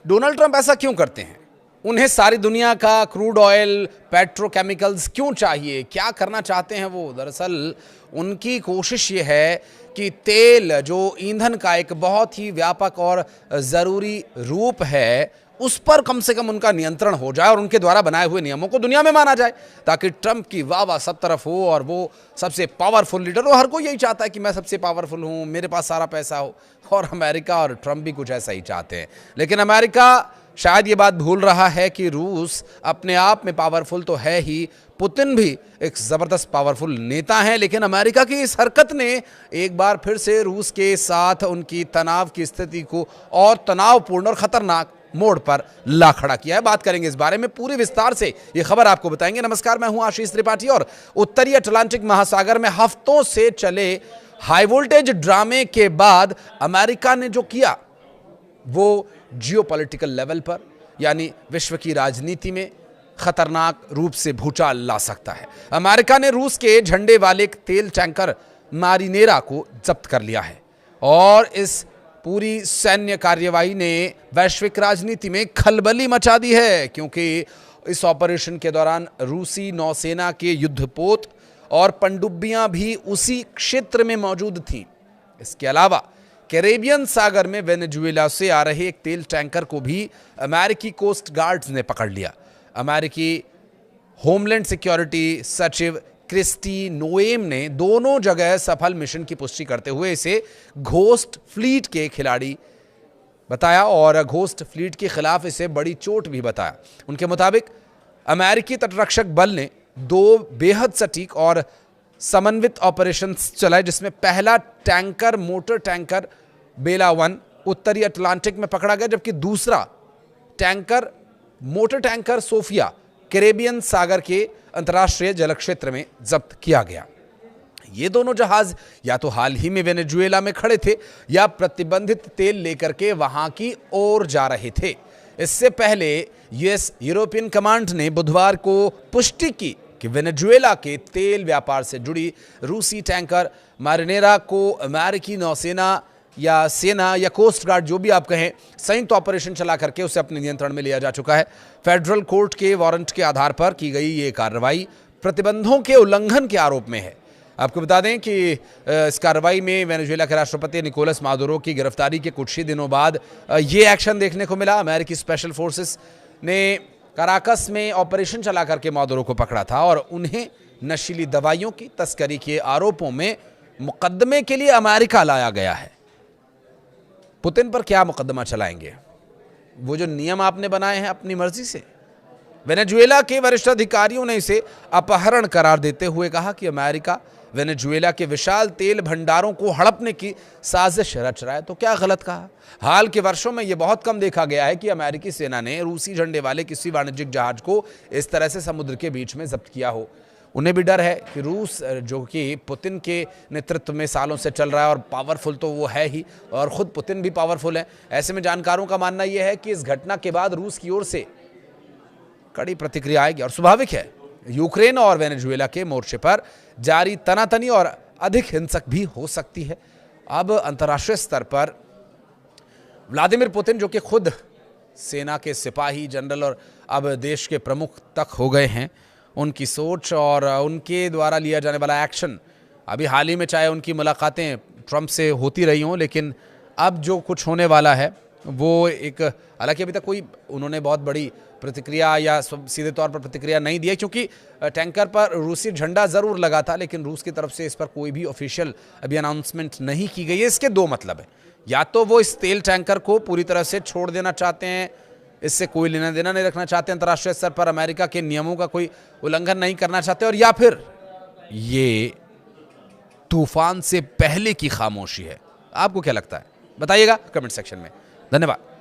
Donald Trump ऐसा क्यों करते हैं? उन्हें सारी दुनिया का क्रूड ऑयल, पेट्रोकेमिकल्स क्यों चाहिए? क्या करना चाहते हैं वो? दरअसल उनकी कोशिश ये है कि तेल, जो ईंधन का एक बहुत ही व्यापक और ज़रूरी रूप है, उस पर कम से कम उनका नियंत्रण हो जाए और उनके द्वारा बनाए हुए नियमों को दुनिया में माना जाए, ताकि ट्रंप की वाह सब तरफ हो और वो सबसे पावरफुल लीडर हो। हर कोई यही चाहता है कि मैं सबसे पावरफुल हूँ, मेरे पास सारा पैसा हो, और अमेरिका और ट्रंप भी कुछ ऐसा ही चाहते हैं। लेकिन अमेरिका शायद ये बात भूल रहा है कि रूस अपने आप में पावरफुल तो है ही, पुतिन भी एक ज़बरदस्त पावरफुल नेता हैं, लेकिन अमेरिका की इस हरकत ने एक बार फिर से रूस के साथ उनकी तनाव की स्थिति को और तनावपूर्ण और खतरनाक मोड़ पर ला खड़ा किया है। बात करेंगे इस बारे में पूरे विस्तार से, ये खबर आपको बताएंगे। नमस्कार, मैं हूं आशीष त्रिपाठी और उत्तरी अटलांटिक महासागर में हफ्तों से चले हाई वोल्टेज ड्रामे के बाद अमेरिका ने जो किया वो जियोपॉलिटिकल लेवल पर, यानी विश्व की राजनीति में खतरनाक रूप से भूचाल ला सकता है। अमेरिका ने रूस के झंडे वाले एक तेल टैंकर मारिनेरा को जब्त कर लिया है और इस पूरी सैन्य कार्यवाही ने वैश्विक राजनीति में खलबली मचा दी है, क्योंकि इस ऑपरेशन के दौरान रूसी नौसेना के युद्धपोत और पनडुब्बियां भी उसी क्षेत्र में मौजूद थीं। इसके अलावा कैरेबियन सागर में वेनेजुएला से आ रहे एक तेल टैंकर को भी अमेरिकी कोस्ट गार्ड्स ने पकड़ लिया। अमेरिकी होमलैंड सिक्योरिटी सचिव क्रिस्टी नोएम ने दोनों जगह सफल मिशन की पुष्टि करते हुए इसे घोस्ट फ्लीट के खिलाड़ी बताया और घोस्ट फ्लीट के खिलाफ इसे बड़ी चोट भी बताया। उनके मुताबिक अमेरिकी तटरक्षक बल ने 2 बेहद सटीक और समन्वित ऑपरेशंस चलाए, जिसमें पहला टैंकर मोटर टैंकर बेला 1 उत्तरी अटलांटिक में पकड़ा गया, जबकि दूसरा tanker motor tanker Sophia Caribbean सागर के अंतर्राष्ट्रीय जल क्षेत्र में जब्त किया गया। ये दोनों जहाज या तो हाल ही में वेनेजुएला में खड़े थे या प्रतिबंधित तेल लेकर के वहां की ओर जा रहे थे। इससे पहले यूएस यूरोपियन कमांड ने बुधवार को पुष्टि की कि वेनेजुएला के तेल व्यापार से जुड़ी रूसी टैंकर मारिनेरा को अमेरिकी नौसेना या सेना या कोस्ट गार्ड, जो भी आप कहें, संयुक्त ऑपरेशन चला करके उसे अपने नियंत्रण में लिया जा चुका है। फेडरल कोर्ट के वारंट के आधार पर की गई ये कार्रवाई प्रतिबंधों के उल्लंघन के आरोप में है। आपको बता दें कि इस कार्रवाई में वेनेजुएला के राष्ट्रपति निकोलस मादुरो की गिरफ्तारी के कुछ ही दिनों बाद ये एक्शन देखने को मिला। अमेरिकी स्पेशल फोर्सेस ने कराकस में ऑपरेशन चला करके मादुरो को पकड़ा था और उन्हें नशीली दवाइयों की तस्करी के आरोपों में मुकदमे के लिए अमेरिका लाया गया है। पुतिन पर क्या मुकदमा चलाएंगे? वो जो नियम आपने बनाए हैं अपनी मर्जी से। वेनेजुएला के वरिष्ठ अधिकारियों ने इसे अपहरण करार देते हुए कहा कि अमेरिका वेनेजुएला के विशाल तेल भंडारों को हड़पने की साजिश रच रहा है। तो क्या गलत कहा? हाल के वर्षों में यह बहुत कम देखा गया है कि अमेरिकी सेना ने रूसी झंडे वाले किसी वाणिज्यिक जहाज को इस तरह से समुद्र के बीच में जब्त किया हो। उन्हें भी डर है कि रूस, जो कि पुतिन के नेतृत्व में सालों से चल रहा है और पावरफुल तो वो है ही, और ख़ुद पुतिन भी पावरफुल है, ऐसे में जानकारों का मानना यह है कि इस घटना के बाद रूस की ओर से कड़ी प्रतिक्रिया आएगी। और स्वाभाविक है, यूक्रेन और वेनेजुएला के मोर्चे पर जारी तनातनी और अधिक हिंसक भी हो सकती है। अब अंतर्राष्ट्रीय स्तर पर व्लादिमीर पुतिन, जो कि खुद सेना के सिपाही जनरल और अब देश के प्रमुख तक हो गए हैं, उनकी सोच और उनके द्वारा लिया जाने वाला एक्शन, अभी हाल ही में चाहे उनकी मुलाकातें ट्रंप से होती रही हों, लेकिन अब जो कुछ होने वाला है वो एक, हालांकि अभी तक कोई उन्होंने बहुत बड़ी प्रतिक्रिया या सीधे तौर पर प्रतिक्रिया नहीं दी है, क्योंकि टैंकर पर रूसी झंडा ज़रूर लगा था, लेकिन रूस की तरफ से इस पर कोई भी ऑफिशियल अभी अनाउंसमेंट नहीं की गई है। इसके 2 मतलब है, या तो वो इस तेल टैंकर को पूरी तरह से छोड़ देना चाहते हैं, इससे कोई लेना देना नहीं रखना चाहते, अंतर्राष्ट्रीय स्तर पर अमेरिका के नियमों का कोई उल्लंघन नहीं करना चाहते, और या फिर ये तूफान से पहले की खामोशी है। आपको क्या लगता है? बताइएगा कमेंट सेक्शन में। धन्यवाद।